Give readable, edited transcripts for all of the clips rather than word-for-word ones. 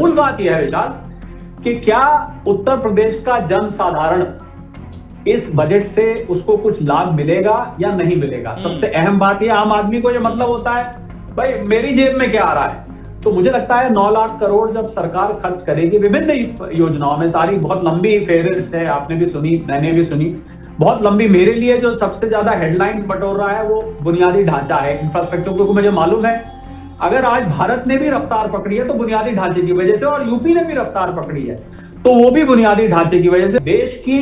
मूल बात यह है विशाल कि क्या उत्तर प्रदेश का जन साधारण इस बजट से उसको कुछ लाभ मिलेगा या नहीं मिलेगा। सबसे अहम बात यह, आम आदमी को यह मतलब होता है भाई मेरी जेब में क्या आ रहा है। तो मुझे लगता है 9 लाख करोड़ जब सरकार खर्च करेगी विभिन्न योजनाओं में, सारी बहुत लंबी फेहरिस्त है, आपने भी सुनी मैंने भी सुनी, बहुत लंबी। मेरे लिए जो सबसे ज्यादा हेडलाइन बटोर रहा है वो बुनियादी ढांचा है, इंफ्रास्ट्रक्चर, क्योंकि मुझे मालूम है अगर आज भारत ने भी रफ्तार पकड़ी है तो बुनियादी ढांचे की वजह से, और यूपी ने भी रफ्तार पकड़ी है तो वो भी बुनियादी ढांचे की वजह से। देश की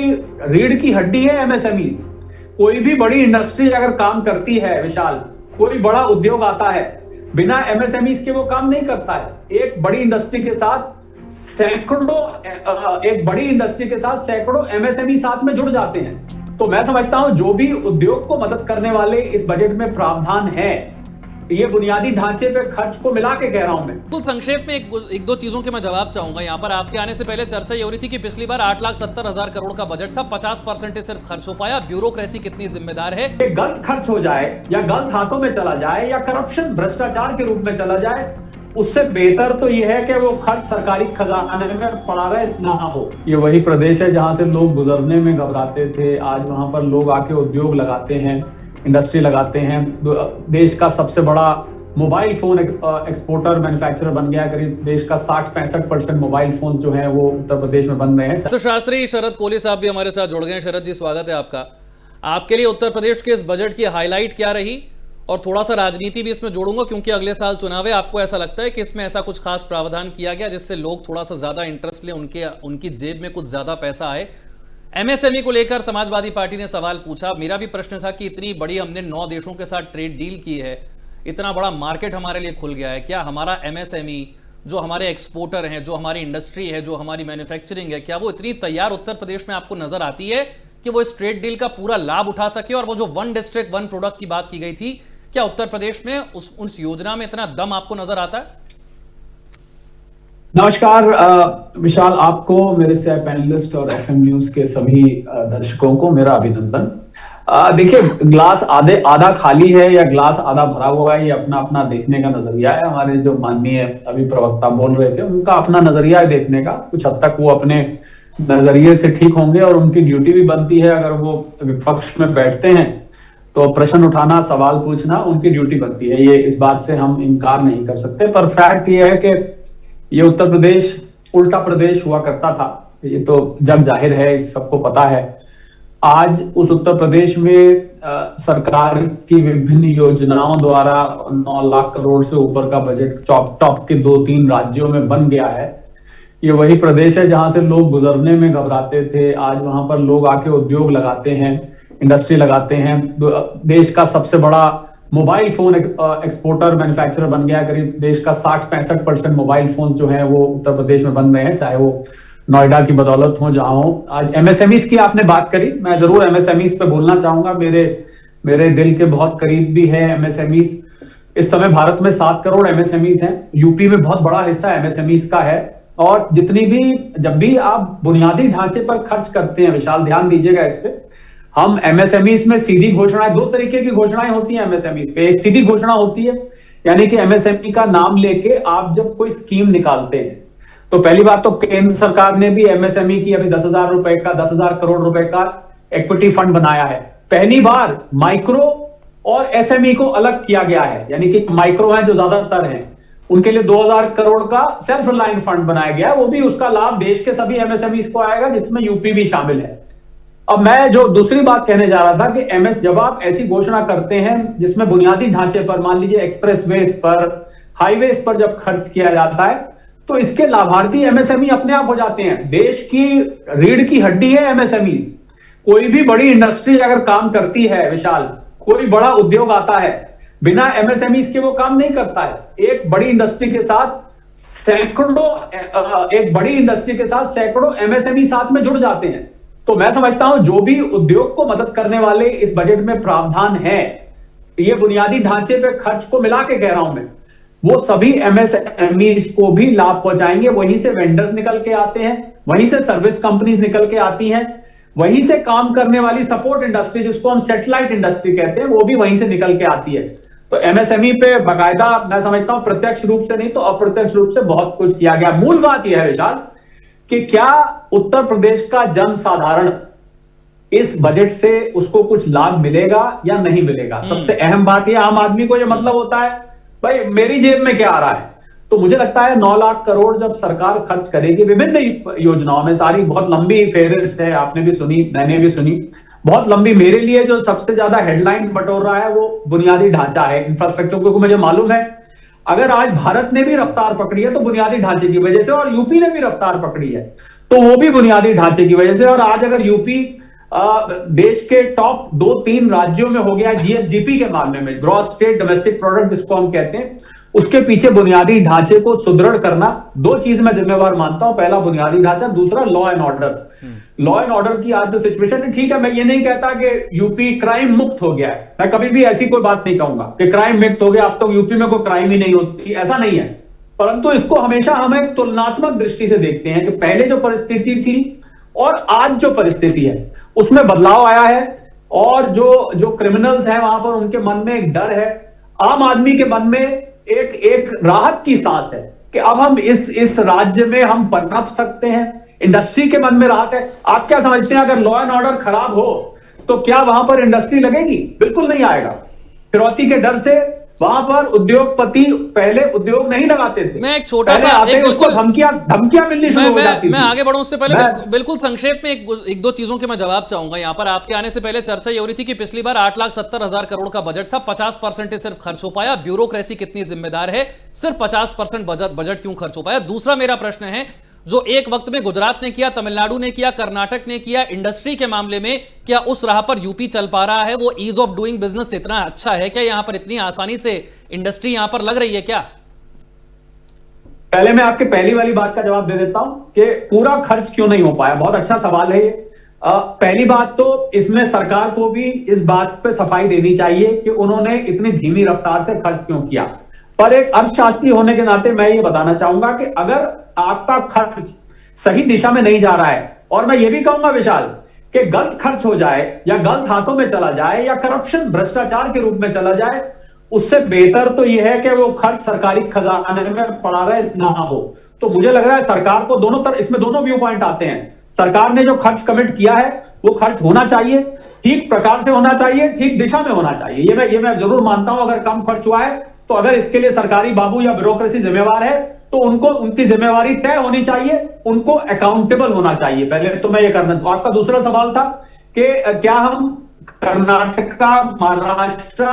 रीढ़ की हड्डी है एमएसएमई। कोई भी बड़ी इंडस्ट्री अगर काम करती है विशाल, कोई बड़ा उद्योग आता है, बिना एमएसएमई के वो काम नहीं करता है। एक बड़ी इंडस्ट्री के साथ सैकड़ों एमएसएमई साथ में जुड़ जाते हैं। तो मैं समझता हूं जो भी उद्योग को मदद करने वाले इस बजट में प्रावधान है, ये बुनियादी ढांचे पे खर्च को मिला के कह रहा हूं मैं। बिल्कुल संक्षेप में एक दो चीजों के मैं जवाब चाहूंगा। यहाँ पर आपके आने से पहले चर्चा ये हो रही थी कि पिछली बार 8,70,000 करोड़ का बजट था, 50% ही सिर्फ खर्च हो पाया। ब्यूरोक्रेसी कितनी जिम्मेदार है? गलत खर्च हो जाए या गलत हाथों में चला जाए या करप्शन भ्रष्टाचार के रूप में चला जाए, उससे बेहतर तो यह है कि वो खर्च सरकारी खजाने में पड़ा रहे ना हो। ये वही प्रदेश है जहां से लोग गुजरने में घबराते थे, आज वहां पर लोग आके उद्योग लगाते हैं, इंडस्ट्री लगाते हैं। देश का सबसे बड़ा मोबाइल फोन एक्सपोर्टर मैन्युफैक्चरर बन गया। करीब देश का 60-65% मोबाइल फोन जो हैं वो उत्तर प्रदेश में बन रहे हैं। तो शास्त्री शरद कोहली साहब भी हमारे साथ जुड़ गए हैं। शरद जी, स्वागत है आपका। आपके लिए उत्तर प्रदेश के इस बजट की हाईलाइट क्या रही, और थोड़ा सा राजनीति भी इसमें जोड़ूंगा क्योंकि अगले साल चुनाव है। आपको ऐसा लगता है कि इसमें ऐसा कुछ खास प्रावधान किया गया जिससे लोग थोड़ा सा ज्यादा इंटरेस्ट लें, उनकी जेब में कुछ ज्यादा पैसा आए? एमएसएमई को लेकर समाजवादी पार्टी ने सवाल पूछा। मेरा भी प्रश्न था कि इतनी बड़ी हमने 9 देशों के साथ ट्रेड डील की है, इतना बड़ा मार्केट हमारे लिए खुल गया है, क्या हमारा एमएसएमई जो हमारे एक्सपोर्टर हैं, जो हमारी इंडस्ट्री है, जो हमारी मैन्युफैक्चरिंग है, क्या वो इतनी तैयार उत्तर प्रदेश में आपको नजर आती है कि वो इस ट्रेड डील का पूरा लाभ उठा सके? और वो जो 1 डिस्ट्रिक्ट 1 प्रोडक्ट की बात की गई थी, क्या उत्तर प्रदेश में उस योजना में इतना दम आपको नजर आता है? नमस्कार विशाल, आपको, मेरे सह पैनलिस्ट और एफएम न्यूज के सभी दर्शकों को मेरा अभिनंदन। देखिए, ग्लास आधा खाली है या ग्लास आधा भरा हुआ है, ये अपना अपना देखने का नजरिया है। हमारे जो माननीय अभी प्रवक्ता बोल रहे थे, उनका अपना नजरिया है देखने का। कुछ हद तक वो अपने नजरिए से ठीक होंगे और उनकी ड्यूटी भी बनती है। अगर वो विपक्ष में बैठते हैं तो प्रश्न उठाना, सवाल पूछना उनकी ड्यूटी बनती है, ये इस बात से हम इनकार नहीं कर सकते। पर फैक्ट ये है कि ये उत्तर प्रदेश उल्टा प्रदेश हुआ करता था, ये तो जग जाहिर है, सबको पता है। आज उस उत्तर प्रदेश में सरकार की विभिन्न योजनाओं द्वारा 9 लाख करोड़ से ऊपर का बजट टॉप के 2-3 राज्यों में बन गया है। ये वही प्रदेश है जहां से लोग गुजरने में घबराते थे, आज वहां पर लोग आके उद्योग लगाते हैं, इंडस्ट्री लगाते हैं। देश का सबसे बड़ा मोबाइल फोन एक्सपोर्टर मैन्युफैक्चरर बन गया। करीब देश का 60-65% मोबाइल फोन जो है वो उत्तर प्रदेश में बन रहे हैं, चाहे वो नोएडा की बदौलत हो, जहां हो। आज एमएसएमई की आपने बात करी, मैं जरूर एमएसएमई पे बोलना चाहूंगा। मेरे दिल के बहुत करीब भी है एमएसएमई। इस समय भारत में 7 करोड़ एमएसएमई हैं, यूपी में बहुत बड़ा हिस्सा एमएसएमई का है। और जब भी आप बुनियादी ढांचे पर खर्च करते हैं विशाल, ध्यान दीजिएगा इस पे, हम एमएसएमई में सीधी घोषणाएं, 2 तरीके की घोषणाएं होती हैं एमएसएमई पे। एक सीधी घोषणा होती है, यानी कि एमएसएमई का नाम लेके आप जब कोई स्कीम निकालते हैं, तो पहली बात तो केंद्र सरकार ने भी एमएसएमई की अभी 10,000 करोड़ रुपए का इक्विटी फंड बनाया है। पहली बार माइक्रो और एसएमई को अलग किया गया है, यानी कि माइक्रो है जो ज्यादातर है, उनके लिए 2,000 करोड़ का सेल्फ रिलायंस फंड बनाया गया है। वो भी उसका लाभ देश के सभी एमएसएमई को आएगा, जिसमें यूपी भी शामिल है। अब मैं जो दूसरी बात कहने जा रहा था कि जब आप ऐसी घोषणा करते हैं जिसमें बुनियादी ढांचे पर, मान लीजिए एक्सप्रेसवेज पर, हाईवेज पर जब खर्च किया जाता है, तो इसके लाभार्थी एमएसएमई अपने आप हो जाते हैं। देश की रीढ़ की हड्डी है एमएसएमई। कोई भी बड़ी इंडस्ट्री अगर काम करती है विशाल, कोई बड़ा उद्योग आता है, बिना एमएसएमई के वो काम नहीं करता है। एक बड़ी इंडस्ट्री के साथ सैकड़ों एमएसएमई साथ में जुड़ जाते हैं। तो मैं समझता हूं जो भी उद्योग को मदद करने वाले इस बजट में प्रावधान है, ये बुनियादी ढांचे पे खर्च को मिला के कह रहा हूं मैं, वो सभी एमएसएमई को भी लाभ पहुंचाएंगे। वहीं से वेंडर्स निकल के आते हैं, वहीं से सर्विस कंपनीज निकल के आती हैं, वहीं से काम करने वाली सपोर्ट इंडस्ट्री, जिसको हम सैटेलाइट इंडस्ट्री कहते हैं, वो भी वहीं से निकल के आती है। तो एमएसएमई पे बाकायदा मैं समझता हूं प्रत्यक्ष रूप से नहीं तो अप्रत्यक्ष रूप से बहुत कुछ किया गया। मूल बात यह है विशाल कि क्या उत्तर प्रदेश का जन साधारण इस बजट से उसको कुछ लाभ मिलेगा या नहीं मिलेगा। सबसे अहम बात यह, आम आदमी को यह मतलब होता है भाई मेरी जेब में क्या आ रहा है। तो मुझे लगता है 9 लाख करोड़ जब सरकार खर्च करेगी विभिन्न योजनाओं में, सारी बहुत लंबी फेहरिस्त है, आपने भी सुनी मैंने भी सुनी, बहुत लंबी। मेरे लिए जो सबसे ज्यादा हेडलाइन बटोर रहा है वो बुनियादी ढांचा है, इंफ्रास्ट्रक्चर, क्योंकि मुझे मालूम है अगर आज भारत ने भी रफ्तार पकड़ी है तो बुनियादी ढांचे की वजह से, और यूपी ने भी रफ्तार पकड़ी है तो वो भी बुनियादी ढांचे की वजह से। और आज अगर यूपी देश के टॉप 2-3 राज्यों में हो गया जीएसडीपी के मामले में, ग्रॉस स्टेट डोमेस्टिक प्रोडक्ट जिसको हम कहते हैं, उसके पीछे बुनियादी ढांचे को सुदृढ़ करना, 2 चीज मैं जिम्मेवार मानता हूं। पहला बुनियादी ढांचा, दूसरा law and order. Law and order की आज जो सिचुएशन है, ठीक है मैं ये नहीं कहता कि यूपी क्राइम मुक्त हो गया है, मैं कभी भी ऐसी कोई बात नहीं कहूंगा कि क्राइम मुक्त हो गया, अब तो यूपी में कोई क्राइम ही नहीं होती, ऐसा नहीं है। परंतु इसको हमेशा हम एक तुलनात्मक दृष्टि से देखते हैं कि पहले जो परिस्थिति थी और आज जो परिस्थिति है उसमें बदलाव आया है, और जो क्रिमिनल्स हैं वहां पर उनके मन में एक डर है, आम आदमी के मन में एक राहत की सांस है कि अब हम इस राज्य में हम पनप सकते हैं। इंडस्ट्री के मन में राहत है। आप क्या समझते हैं अगर लॉ एंड ऑर्डर खराब हो तो क्या वहां पर इंडस्ट्री लगेगी? बिल्कुल नहीं आएगा। फिरौती के डर से वहां पर उद्योगपति पहले उद्योग नहीं लगाते थे। मैं एक छोटा सा उसको धमकियां मिलनी शुरू हो जाती थी। मैं आगे बढ़ूं उससे पहले बिल्कुल संक्षेप में एक दो चीजों के मैं जवाब चाहूंगा। यहां पर आपके आने से पहले चर्चा ये हो रही थी कि पिछली बार 8,70,000 करोड़ का बजट था, 50% सिर्फ खर्च हो पाया। ब्यूरोक्रेसी कितनी जिम्मेदार है, सिर्फ 50% बजट क्यों खर्च हो पाया? दूसरा मेरा प्रश्न है, जो एक वक्त में गुजरात ने किया, तमिलनाडु ने किया, कर्नाटक ने किया, इंडस्ट्री के मामले में क्या उस राह पर यूपी चल पा रहा है? वो ईज ऑफ डूइंग बिजनेस इतना अच्छा है क्या? यहां पर इतनी आसानी से इंडस्ट्री यहां पर लग रही है क्या? पहले मैं आपके पहली वाली बात का जवाब दे देता हूं कि पूरा खर्च क्यों नहीं हो पाया। बहुत अच्छा सवाल है ये। पहली बात तो इसमें सरकार को भी इस बात पे सफाई देनी चाहिए कि उन्होंने इतनी धीमी रफ्तार से खर्च क्यों किया। पर एक अर्थशास्त्री होने के नाते मैं ये बताना चाहूंगा कि अगर आपका खर्च सही दिशा में नहीं जा रहा है, और मैं ये भी कहूंगा विशाल कि गलत खर्च हो जाए या गलत हाथों में चला जाए या करप्शन भ्रष्टाचार के रूप में चला जाए, उससे बेहतर तो यह है कि वो खर्च सरकारी खजाने में पड़ा रहे, ना हो। तो मुझे लग रहा है सरकार को दोनों तरफ, इसमें दोनों व्यू पॉइंट आते हैं। सरकार ने जो खर्च कमिट किया है वो खर्च होना चाहिए, ठीक प्रकार से होना चाहिए, ठीक दिशा में होना चाहिए। ये मैं जरूर मानता हूं। अगर कम खर्च हुआ है तो अगर इसके लिए सरकारी बाबू या ब्यूरोक्रेसी जिम्मेवार है तो उनको उनकी जिम्मेवारी तय होनी चाहिए, उनको अकाउंटेबल होना चाहिए। पहले तो मैं ये करना। आपका दूसरा सवाल था कि क्या हम कर्नाटका, महाराष्ट्र,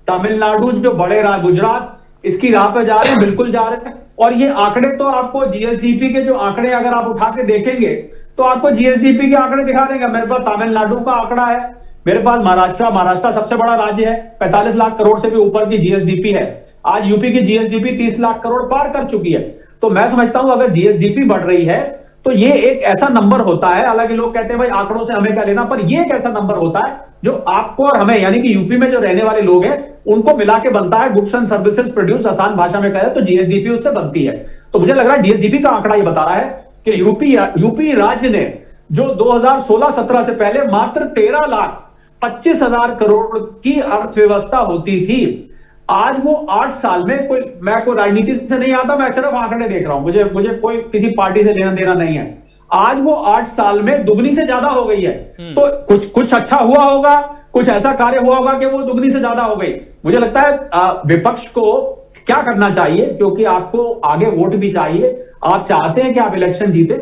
तमिलनाडु, जो बड़े गुजरात, इसकी राह पे जा रहे हैं? बिल्कुल जा रहे हैं। और ये आंकड़े तो आपको जीएसडीपी के जो आंकड़े अगर आप उठा के देखेंगे तो आपको जीएसडीपी के आंकड़े दिखा देंगे। मेरे पास तमिलनाडु का आंकड़ा है, मेरे पास महाराष्ट्र सबसे बड़ा राज्य है, 45 लाख करोड़ से भी ऊपर की जीएसडीपी है। आज यूपी की जीएसडीपी 30 लाख करोड़ पार कर चुकी है। तो मैं समझता हूं अगर जीएसडीपी बढ़ रही है तो ये एक ऐसा नंबर होता है, हालांकि लोग कहते हैं भाई आंकड़ों से हमें क्या लेना, पर ये एक ऐसा नंबर होता है जो आपको और हमें, यानी कि यूपी में जो रहने वाले लोग हैं, उनको मिला के बनता है। गुड्स एंड सर्विसेज प्रोड्यूस, आसान भाषा में कहें तो जीएसडीपी उससे बनती है। तो मुझे लग रहा है जीएसडीपी का आंकड़ा ये बता रहा है कि यूपी राज्य ने जो 2016-17 से पहले मात्र 13,25,000 करोड़ की अर्थव्यवस्था होती थी, आज वो 8 साल में, मैं कोई राजनीति से नहीं आता, मैं सिर्फ आंकड़े देख रहा हूं, मुझे कोई किसी पार्टी से लेना देना नहीं है। आज वो 8 साल में दुगनी से ज्यादा हो गई है। तो कुछ अच्छा हुआ होगा, कुछ ऐसा कार्य हुआ होगा कि वो दुगनी से ज्यादा हो गई। मुझे लगता है विपक्ष को क्या करना चाहिए, क्योंकि आपको आगे वोट भी चाहिए, आप चाहते हैं कि आप इलेक्शन जीते,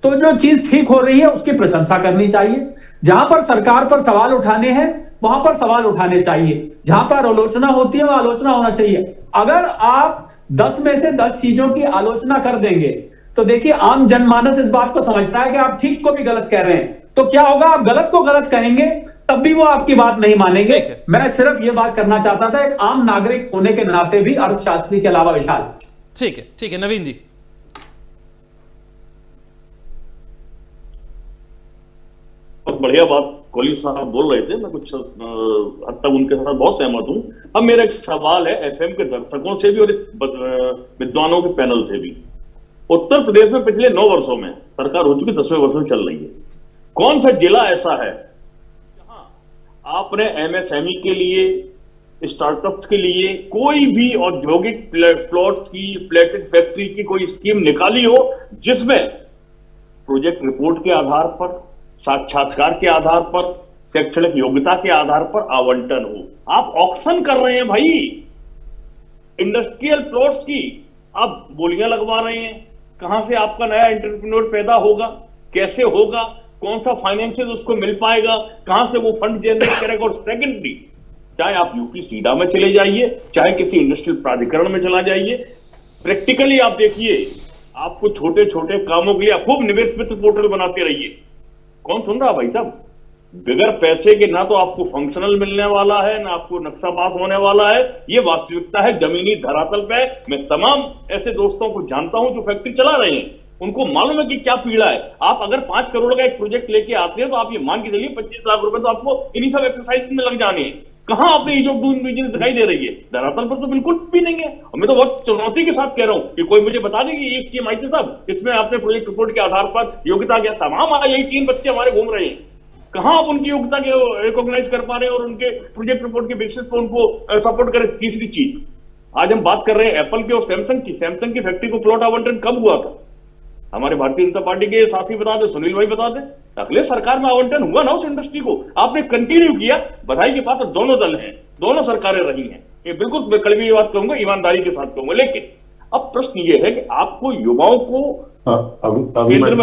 तो जो चीज ठीक हो रही है उसकी प्रशंसा करनी चाहिए। जहां पर सरकार पर सवाल उठाने हैं वहां पर सवाल उठाने चाहिए, जहां पर आलोचना होती है वहां आलोचना होना चाहिए। अगर आप 10 में से 10 चीजों की आलोचना कर देंगे तो देखिए आम जनमानस इस बात को समझता है कि आप ठीक को भी गलत कह रहे हैं। तो क्या होगा, आप गलत को गलत कहेंगे तब भी वो आपकी बात नहीं मानेंगे। मैं सिर्फ ये बात करना चाहता था एक आम नागरिक होने के नाते भी, अर्थशास्त्री के अलावा। विशाल ठीक है नवीन जी। बहुत बढ़िया बात कोहली साहब बोल रहे थे, मैं कुछ हद तक उनके साथ बहुत सहमत हूं। अब मेरा एक सवाल है एफएम के दर्शकों से भी और विद्वानों के पैनल से भी। उत्तर प्रदेश में पिछले 9 वर्षों में सरकार हो चुकी 10वें वर्ष में चल रही है, कौन सा जिला ऐसा है जहां आपने एमएसएमई के लिए स्टार्टअप्स के लिए कोई भी औद्योगिक प्लॉट्स की, प्लेटेड फैक्ट्री की कोई स्कीम निकाली हो जिसमें प्रोजेक्ट रिपोर्ट के आधार पर, साक्षात्कार के आधार पर, शैक्षणिक योग्यता के आधार पर आवंटन हो। आप ऑक्शन कर रहे हैं भाई इंडस्ट्रियल प्लॉट्स की, आप बोलियां लगवा रहे हैं। कहां से आपका नया एंटरप्रेन्योर पैदा होगा, कैसे होगा, कौन सा फाइनेंशियल उसको मिल पाएगा, कहां से वो फंड जनरेट करेगा। और सेकेंडली, चाहे आप यूपी सीडा में चले जाइए, चाहे किसी इंडस्ट्रियल प्राधिकरण में चला जाइए, प्रैक्टिकली आप देखिए, आपको छोटे छोटे कामों के लिए खूब निवेश मित्र पोर्टल बनाते रहिए। कौन सुन रहा भाई साहब? बगैर पैसे के ना तो आपको फंक्शनल मिलने वाला है, ना आपको नक्शा पास होने वाला है। ये वास्तविकता है जमीनी धरातल पे। मैं तमाम ऐसे दोस्तों को जानता हूं जो फैक्ट्री चला रहे हैं, उनको मालूम है कि क्या पीड़ा है। आप अगर 5 करोड़ का एक प्रोजेक्ट लेके आते हैं तो आप ये मान के चलिए 25 लाख रुपए तो आपको इन्हीं सब एक्सरसाइज में लग जाने हैं। कहां आपने ईज ऑफ डूइंग बिजनेस दिखाई दे रही है? धरातल पर तो बिल्कुल भी नहीं है। और मैं तो बहुत चुनौती के साथ कह रहा हूं कि कोई मुझे बता दें कि ये स्कीम आई थी साहब, इसमें आपने प्रोजेक्ट रिपोर्ट के आधार पर योग्यता क्या, तमाम यही 3 बच्चे हमारे घूम रहे हैं। कहां आप उनकी योग्यता के रिकॉग्नाइज कर पा रहे हैं और उनके प्रोजेक्ट रिपोर्ट के बेसिस पर उनको सपोर्ट करें। तीसरी चीज, आज हम बात कर रहे हैं एप्पल के और सैमसंग की। सैमसंग की फैक्ट्री को प्लॉट आवंटन कब हुआ था? हमारे भारतीय जनता पार्टी के साथी बता दे, सुनील भाई बता दे। अगले सरकार में आवंटन हुआ ना उस इंडस्ट्री को, आपने कंटिन्यू किया। बधाई की बात है, दोनों दल हैं, दोनों सरकारें रही हैं। ये बिल्कुल मैं कड़वी बात कहूंगा, ईमानदारी के साथ कहूंगा। लेकिन अब प्रश्न ये है कि आपको युवाओं को केंद्र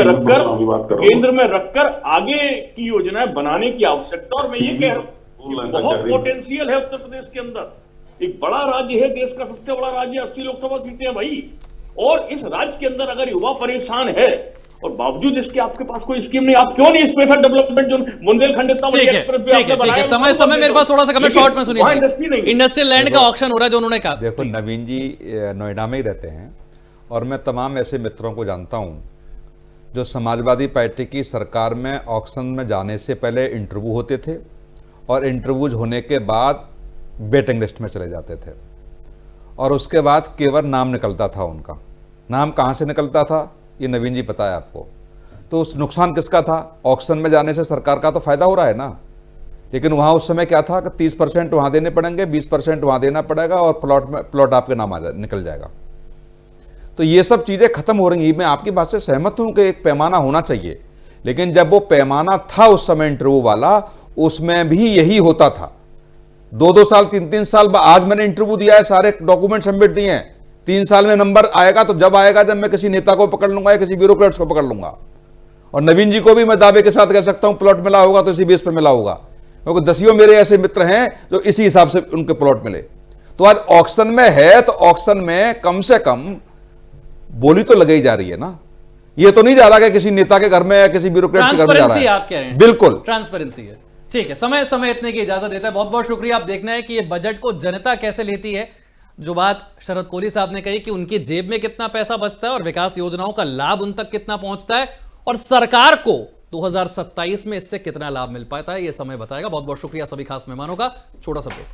में रखकर आगे की योजनाएं बनाने की आवश्यकता। और मैं ये कह रहा हूं बहुत पोटेंशियल है उत्तर प्रदेश के अंदर। एक बड़ा राज्य है, देश का सबसे बड़ा राज्य, 80 लोकसभा सीटें हैं भाई। और इस राज्य के अंदर अगर युवा परेशान है और बावजूद इसके आपके पास कोई स्कीम नहीं, आप क्यों नहीं स्पेशल डेवलोपमेंट जो बुंदेलखंड इतना ठीक है, समय मेरे पास थोड़ा सा कम है, शॉर्ट में सुनिए। इंडस्ट्रियल लैंड का ऑक्शन हो रहा है जो उन्होंने कहा। देखो, नवीन जी नोएडा में ही रहते हैं और मैं तमाम ऐसे मित्रों को जानता हूं जो समाजवादी पार्टी की सरकार में ऑक्शन में जाने से पहले इंटरव्यू होते थे और इंटरव्यूज होने के बाद वेटिंग लिस्ट में चले जाते थे और उसके बाद केवल नाम निकलता था उनका। नाम कहाँ से निकलता था ये नवीन जी पता है आपको। तो उस नुकसान किसका था? ऑक्शन में जाने से सरकार का तो फायदा हो रहा है ना, लेकिन वहाँ उस समय क्या था कि 30% वहाँ देने पड़ेंगे, 20% वहाँ देना पड़ेगा और प्लॉट आपके नाम निकल जाएगा। तो ये सब चीज़ें खत्म हो रही हैं। मैं आपकी बात से सहमत हूँ कि एक पैमाना होना चाहिए, लेकिन जब वो पैमाना था उस समय इंटरव्यू वाला, उसमें भी यही होता था। 2-2 साल 3-3 साल आज मैंने इंटरव्यू दिया है, सारे डॉक्यूमेंट सबमिट दिए हैं। 3 साल में नंबर आएगा तो जब आएगा जब मैं किसी नेता को पकड़ लूंगा या किसी ब्यूरोक्रेट्स को पकड़ लूंगा। और नवीन जी को भी मैं दावे के साथ कह सकता हूं प्लॉट मिला होगा तो इसी बेस पर मिला होगा, क्योंकि दसियों मेरे ऐसे मित्र हैं जो इसी हिसाब से उनके प्लॉट मिले। तो आज ऑक्शन में है तो ऑक्शन में कम से कम बोली तो लगाई जा रही है ना। ये तो नहीं जा रहा कि किसी नेता के घर में या किसी ब्यूरोक्रेट के घर में जा रहा है। आप कह रहे हैं बिल्कुल ट्रांसपेरेंसी है। ठीक है, समय इतने की इजाजत देता है। बहुत बहुत शुक्रिया। आप देखना है कि ये बजट को जनता कैसे लेती है। जो बात शरद कोहली साहब ने कही कि उनकी जेब में कितना पैसा बचता है और विकास योजनाओं का लाभ उन तक कितना पहुंचता है और सरकार को 2027 में इससे कितना लाभ मिल पाता है, ये समय बताएगा। बहुत बहुत शुक्रिया सभी खास मेहमानों का। छोटा सा ब्रेक।